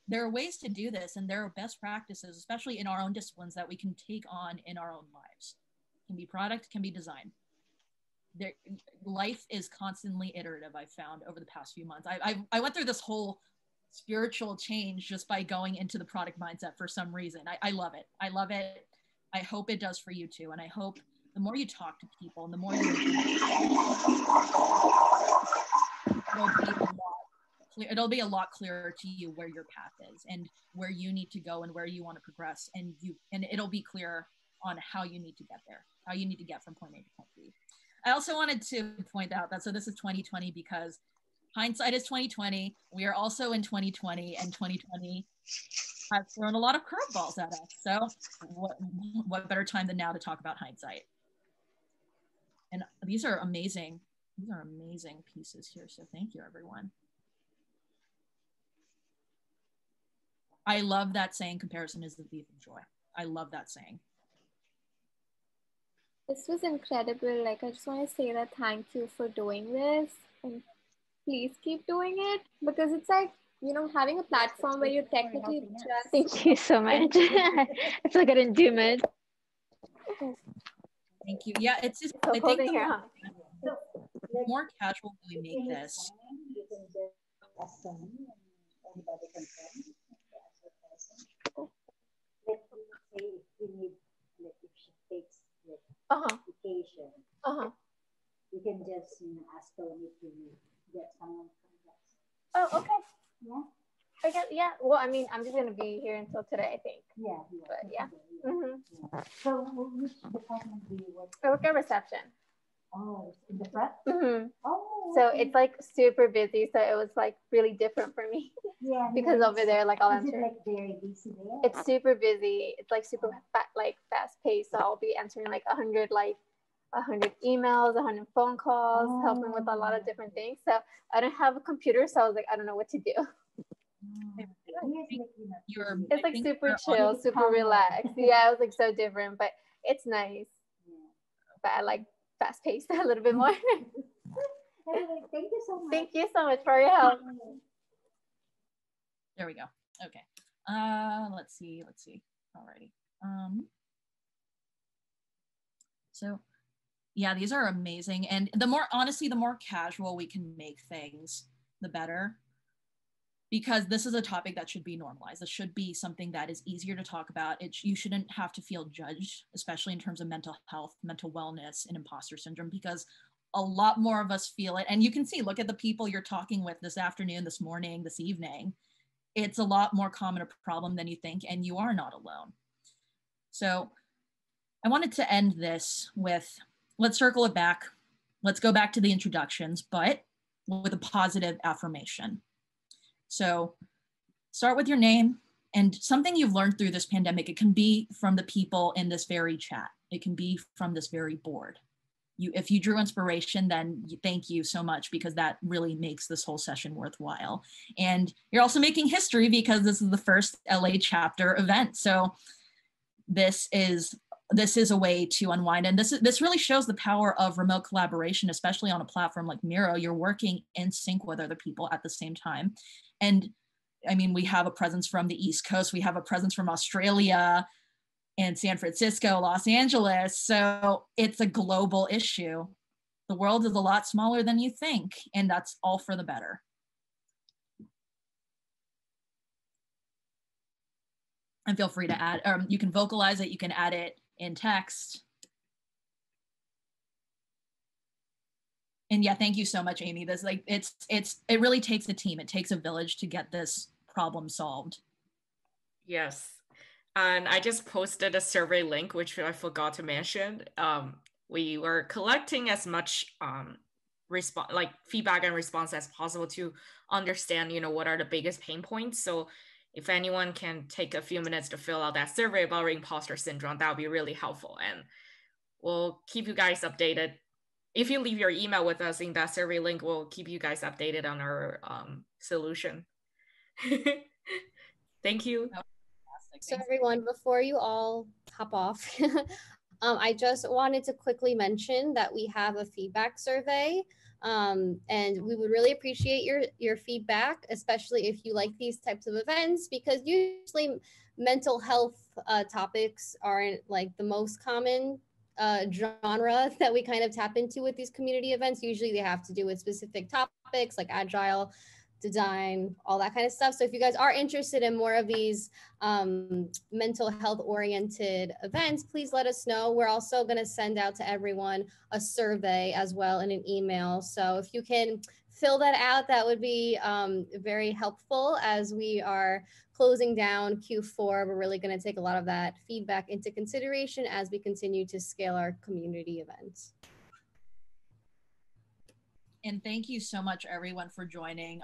There are ways to do this, and there are best practices, especially in our own disciplines, that we can take on in our own lives. It can be product, can be design. Life is constantly iterative, I've found over the past few months. I went through this whole spiritual change just by going into the product mindset for some reason. I love it. I love it. I hope it does for you too. And I hope the more you talk to people and the more it'll be a lot clearer to you where your path is and where you need to go and where you want to progress. And it'll be clear on how you need to get there, how you need to get from point A to point B. I also wanted to point out that, so this is 2020 because hindsight is 2020. We are also in 2020, and 2020 has thrown a lot of curveballs at us. So what better time than now to talk about hindsight? And these are amazing pieces here. So thank you, everyone. I love that saying, comparison is the thief of joy. I love that saying. This was incredible. Like, I just want to say that thank you for doing this, and please keep doing it, because it's like, having a platform where you're technically just... Thank you so much. I feel like I didn't do much. Thank you. Yeah, it's just, I think the more casual we make this, application. You can just ask Tony to Oh, okay. Yeah. I guess, yeah. Well, I mean, I'm just gonna be here until today, I think. Yeah. But yeah. Mm-hmm. So which department do you work? I work at reception. Oh, in the front? Mm-hmm. Oh. So okay. It's like super busy. So it was like really different for me. Yeah. Because over there, like I'll answer. Is it like very busy there? It's super busy. It's like super fast paced. So I'll be answering like 100 emails, 100 phone calls, helping with a lot of different things. So I don't have a computer, so I was like, I don't know what to do. It's like super chill, super relaxed. Yeah, it was like so different, but it's nice. But I like fast paced a little bit more. Anyway, thank you so much. Thank you so much for your help. There we go. Okay. Let's see. Alrighty. So yeah, these are amazing. And the more casual we can make things, the better. Because this is a topic that should be normalized. This should be something that is easier to talk about. You shouldn't have to feel judged, especially in terms of mental health, mental wellness, and imposter syndrome, because a lot more of us feel it. And you can see, look at the people you're talking with this afternoon, this morning, this evening. It's a lot more common a problem than you think, and you are not alone. So I wanted to end this with, let's circle it back. Let's go back to the introductions, but with a positive affirmation. So start with your name and something you've learned through this pandemic. It can be from the people in this very chat. It can be from this very board. If you drew inspiration, then thank you so much, because that really makes this whole session worthwhile. And you're also making history because this is the first LA chapter event. So this is a way to unwind. And this really shows the power of remote collaboration, especially on a platform like Miro. You're working in sync with other people at the same time. And I mean, we have a presence from the East Coast. We have a presence from Australia and San Francisco, Los Angeles. So it's a global issue. The world is a lot smaller than you think, and that's all for the better. And feel free to add, you can vocalize it, you can add it in text. And yeah, thank you so much, Amy. This it really takes a team. It takes a village to get this problem solved. Yes. And I just posted a survey link, which I forgot to mention. We were collecting as much feedback and response as possible to understand, what are the biggest pain points. So if anyone can take a few minutes to fill out that survey about imposter syndrome, that would be really helpful. And we'll keep you guys updated. If you leave your email with us in that survey link, we'll keep you guys updated on our solution. Thank you. So everyone, before you all hop off, I just wanted to quickly mention that we have a feedback survey, and we would really appreciate your feedback, especially if you like these types of events, because usually mental health topics aren't like the most common genre that we kind of tap into with these community events. Usually they have to do with specific topics like agile design, all that kind of stuff. So if you guys are interested in more of these mental health oriented events, please let us know. We're also going to send out to everyone a survey as well in an email. So if you can fill that out, that would be very helpful as we are closing down Q4. We're really going to take a lot of that feedback into consideration as we continue to scale our community events. And thank you so much, everyone, for joining.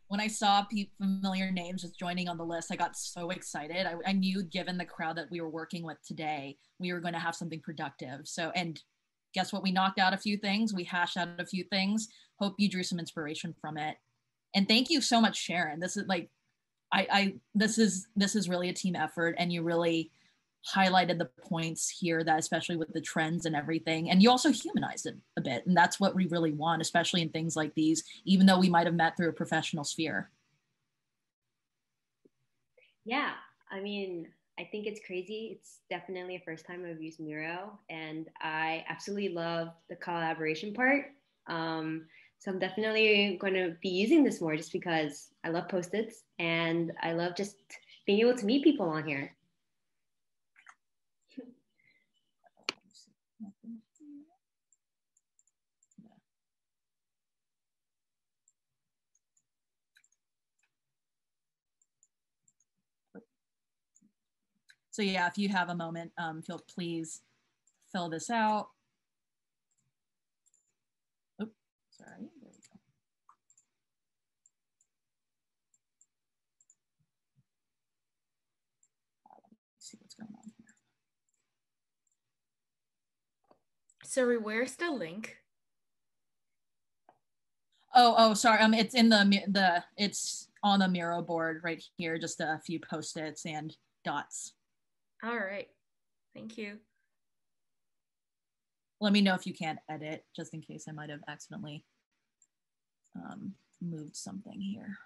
When I saw familiar names just joining on the list, I got so excited. I knew, given the crowd that we were working with today, we were going to have something productive. So, and guess what? We knocked out a few things. We hashed out a few things. Hope you drew some inspiration from it. And thank you so much, Sharon. This is like, this is really a team effort, and you really highlighted the points here, that especially with the trends and everything, and you also humanized it a bit, and that's what we really want, especially in things like these, even though we might have met through a professional sphere. Yeah, I mean, I think it's crazy. It's definitely a first time I've used Miro, and I absolutely love the collaboration part. So I'm definitely going to be using this more, just because I love Post-its and I love just being able to meet people on here. So yeah, if you have a moment, please fill this out. Oh, sorry, there we go. Let's see what's going on here. Sorry, where's the link? Oh, sorry. It's in it's on the Miro board right here. Just a few post-its and dots. All right, thank you. Let me know if you can't edit, just in case I might have accidentally moved something here.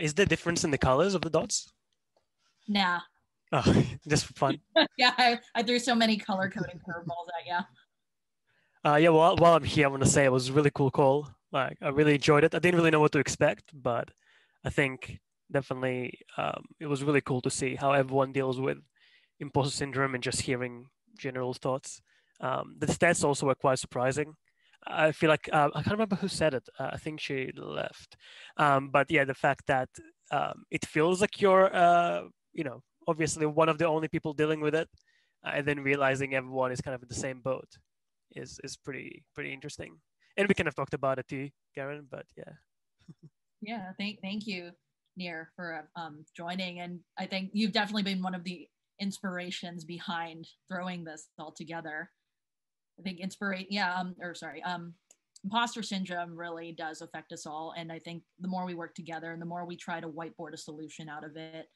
Is there difference in the colors of the dots? Nah. Oh, just for fun. Yeah, I threw so many color coding curveballs at you. Yeah, well, while I'm here, I want to say it was a really cool call. Like, I really enjoyed it. I didn't really know what to expect, but I think definitely it was really cool to see how everyone deals with imposter syndrome and just hearing general thoughts. The stats also were quite surprising. I feel like I can't remember who said it. I think she left. But yeah, the fact that it feels like you're, obviously one of the only people dealing with it, and then realizing everyone is kind of in the same boat is pretty interesting. And we kind of talked about it too, Karen. But yeah. Yeah, thank you, Nir, for joining. And I think you've definitely been one of the inspirations behind throwing this all together. I think imposter syndrome really does affect us all. And I think the more we work together and the more we try to whiteboard a solution out of it,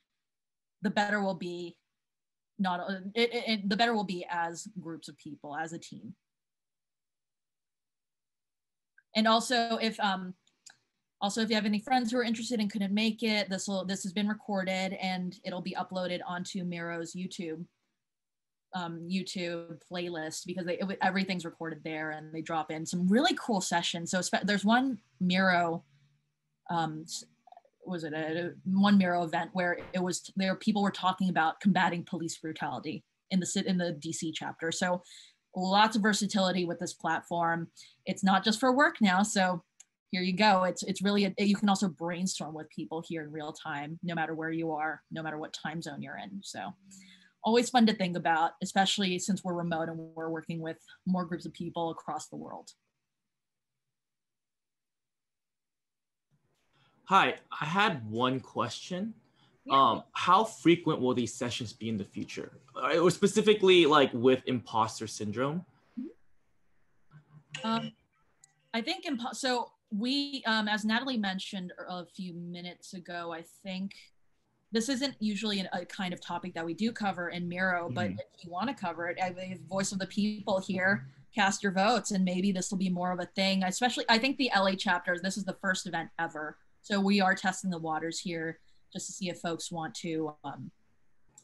the better we'll be. The better we'll be as groups of people, as a team. And also, if you have any friends who are interested and couldn't make it, this has been recorded and it'll be uploaded onto Miro's YouTube playlist, because everything's recorded there, and they drop in some really cool sessions. So there's one Miro, one Miro event where people were talking about combating police brutality in the DC chapter. So lots of versatility with this platform. It's not just for work now, so here you go. It's really you can also brainstorm with people here in real time, no matter where you are, no matter what time zone you're in. So always fun to think about, especially since we're remote and we're working with more groups of people across the world. Hi, I had one question. Yeah. How frequent will these sessions be in the future? Or specifically like with imposter syndrome? I think so we, as Natalie mentioned a few minutes ago, I think this isn't usually a kind of topic that we do cover in Miro, but if you want to cover it, I think voice of the people here, cast your votes, and maybe this will be more of a thing. Especially, I think the LA chapters, this is the first event ever. So we are testing the waters here just to see if folks want to,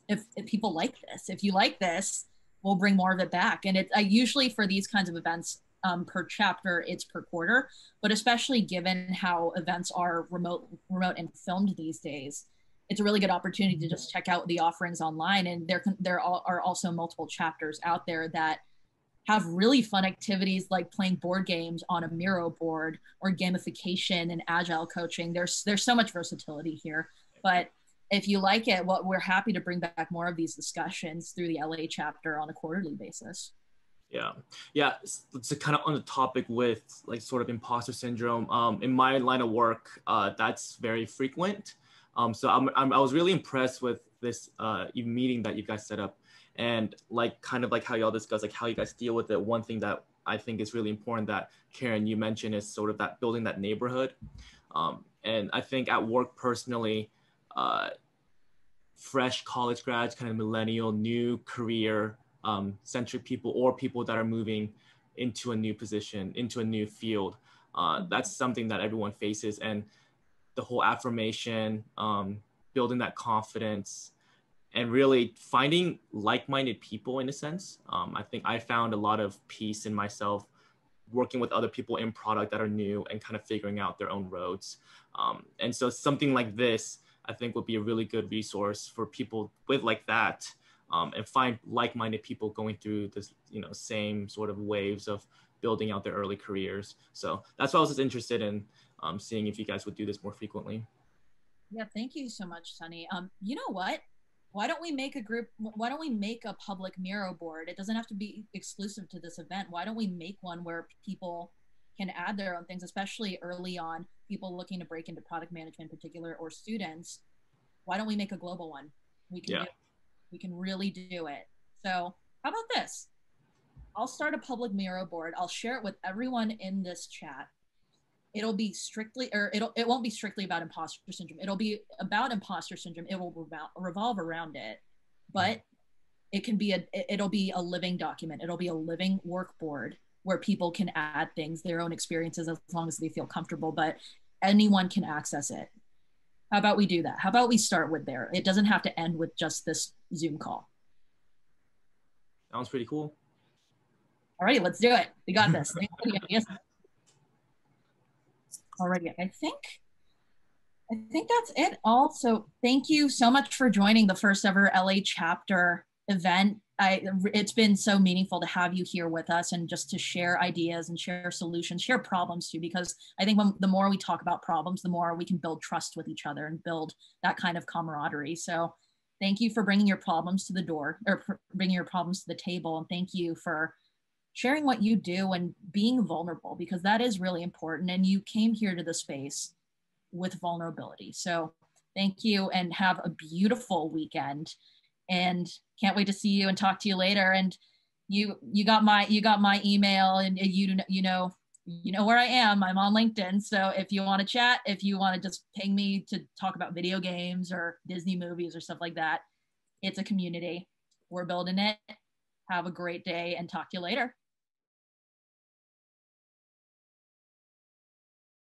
if people like this. If you like this, we'll bring more of it back. And it usually for these kinds of events, per chapter, it's per quarter, but especially given how events are remote and filmed these days, it's a really good opportunity to just check out the offerings online. And there are also multiple chapters out there that have really fun activities like playing board games on a Miro board, or gamification and agile coaching. There's so much versatility here. But if you like it, we're happy to bring back more of these discussions through the LA chapter on a quarterly basis. Yeah. It's kind of on the topic with like sort of imposter syndrome. In my line of work, that's very frequent. So I was really impressed with this meeting that you guys set up, and like kind of like how y'all discuss like how you guys deal with it. One thing that I think is really important that Karen, you mentioned, is sort of that building that neighborhood. And I think at work personally, fresh college grads, kind of millennial, new career centric people, or people that are moving into a new position, into a new field. That's something that everyone faces. And the whole affirmation, building that confidence, and really finding like-minded people in a sense. I think I found a lot of peace in myself working with other people in product that are new and kind of figuring out their own roads. And so something like this, I think, would be a really good resource for people with like that, and find like-minded people going through this, same sort of waves of building out their early careers. So that's why I was just interested in seeing if you guys would do this more frequently. Yeah, thank you so much, Sunny. You know what? Why don't we make a public Miro board? It doesn't have to be exclusive to this event. Why don't we make one where people can add their own things, especially early on, people looking to break into product management in particular, or students? Why don't we make a global one? We can we can really do it. So how about this? I'll start a public Miro board. I'll share it with everyone in this chat. It'll be strictly, or it won't be strictly about imposter syndrome. It'll be about imposter syndrome. It will revolve around it, but it can be it'll be a living document. It'll be a living work board where people can add things, their own experiences, as long as they feel comfortable, but anyone can access it. How about we do that? How about we start with there? It doesn't have to end with just this Zoom call. Sounds pretty cool. All right, let's do it. We got this. Alrighty, I think that's it. Also, thank you so much for joining the first ever LA chapter event. It's been so meaningful to have you here with us and just to share ideas and share solutions, share problems too, because I think the more we talk about problems, the more we can build trust with each other and build that kind of camaraderie. So thank you for bringing your problems to the door, or bringing your problems to the table. And thank you for sharing what you do and being vulnerable, because that is really important. And you came here to the space with vulnerability. So thank you, and have a beautiful weekend, and can't wait to see you and talk to you later. And you got my email, and you know where I am. I'm on LinkedIn. So if you want to chat, if you want to just ping me to talk about video games or Disney movies or stuff like that, it's a community. We're building it. Have a great day, and talk to you later.